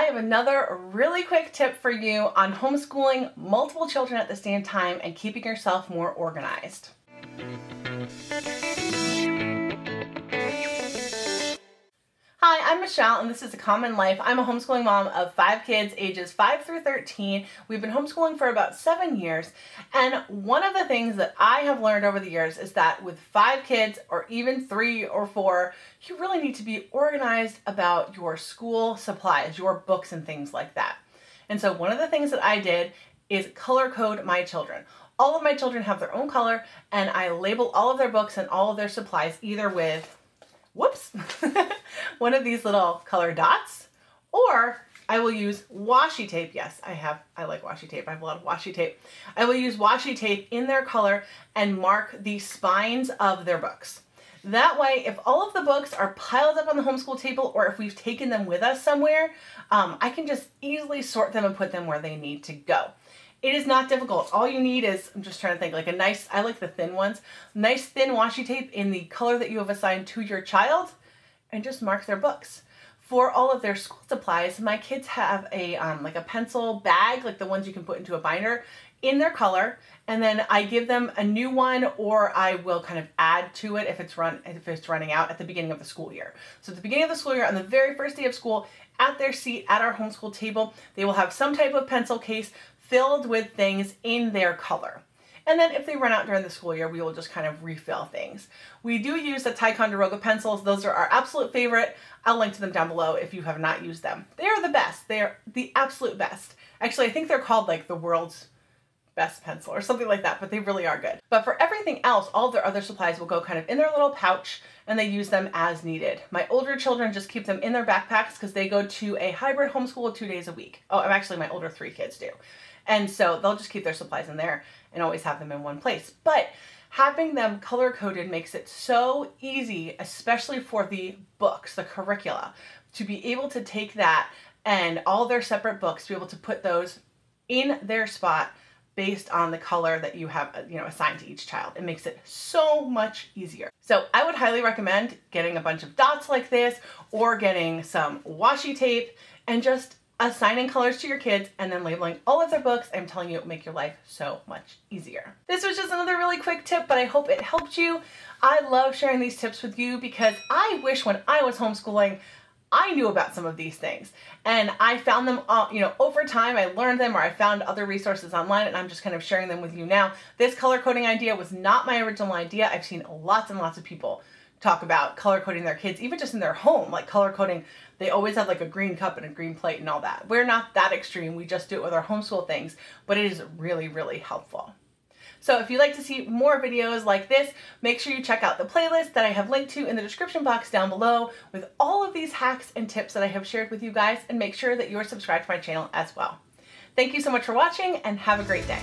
have another really quick tip for you on homeschooling multiple children at the same time and keeping yourself more organized. Hi, I'm Michelle and this is A Common Life. I'm a homeschooling mom of 5 kids ages 5 through 13. We've been homeschooling for about 7 years, and one of the things that I have learned over the years is that with 5 kids or even 3 or 4, you really need to be organized about your school supplies, your books and things like that. And so one of the things that I did is color code my children. All of my children have their own color, and I label all of their books and all of their supplies either with one of these little color dots, or I will use washi tape. Yes, I like washi tape. I have a lot of washi tape. I will use washi tape in their color and mark the spines of their books. That way, if all of the books are piled up on the homeschool table, or if we've taken them with us somewhere, I can just easily sort them and put them where they need to go. It is not difficult. All you need is, I'm just trying to think, like a nice, I like the thin ones, nice thin washi tape in the color that you have assigned to your child, and just mark their books. For all of their school supplies, my kids have a like a pencil bag, like the ones you can put into a binder, in their color, and then I give them a new one, or I will kind of add to it if it's running out at the beginning of the school year. So at the beginning of the school year, on the very first day of school, at their seat at our homeschool table, they will have some type of pencil case filled with things in their color. And then if they run out during the school year, we will just kind of refill things. We do use the Ticonderoga pencils. Those are our absolute favorite. I'll link to them down below if you have not used them. They are the best. They are the absolute best. Actually, I think they're called like the world's best pencil or something like that, but they really are good. But for everything else, all of their other supplies will go kind of in their little pouch, and they use them as needed. My older children just keep them in their backpacks because they go to a hybrid homeschool 2 days a week. Oh, actually my older 3 kids do. And so they'll just keep their supplies in there and always have them in one place. But having them color coded makes it so easy, especially for the books, the curricula, to be able to take that and all their separate books, to be able to put those in their spot based on the color that you have, assigned to each child. It makes it so much easier. So I would highly recommend getting a bunch of dots like this, or getting some washi tape and just assigning colors to your kids and then labeling all of their books. I'm telling you, it will make your life so much easier. This was just another really quick tip, but I hope it helped you. I love sharing these tips with you because I wish when I was homeschooling, I knew about some of these things, and I found them, over time. I learned them, or I found other resources online, and I'm just kind of sharing them with you now. This color coding idea was not my original idea. I've seen lots and lots of people talk about color coding their kids, even just in their home, like color coding. They always have like a green cup and a green plate and all that. We're not that extreme. We just do it with our homeschool things, but it is really, really helpful. So if you'd like to see more videos like this, make sure you check out the playlist that I have linked to in the description box down below with all of these hacks and tips that I have shared with you guys, and make sure that you're subscribed to my channel as well. Thank you so much for watching, and have a great day.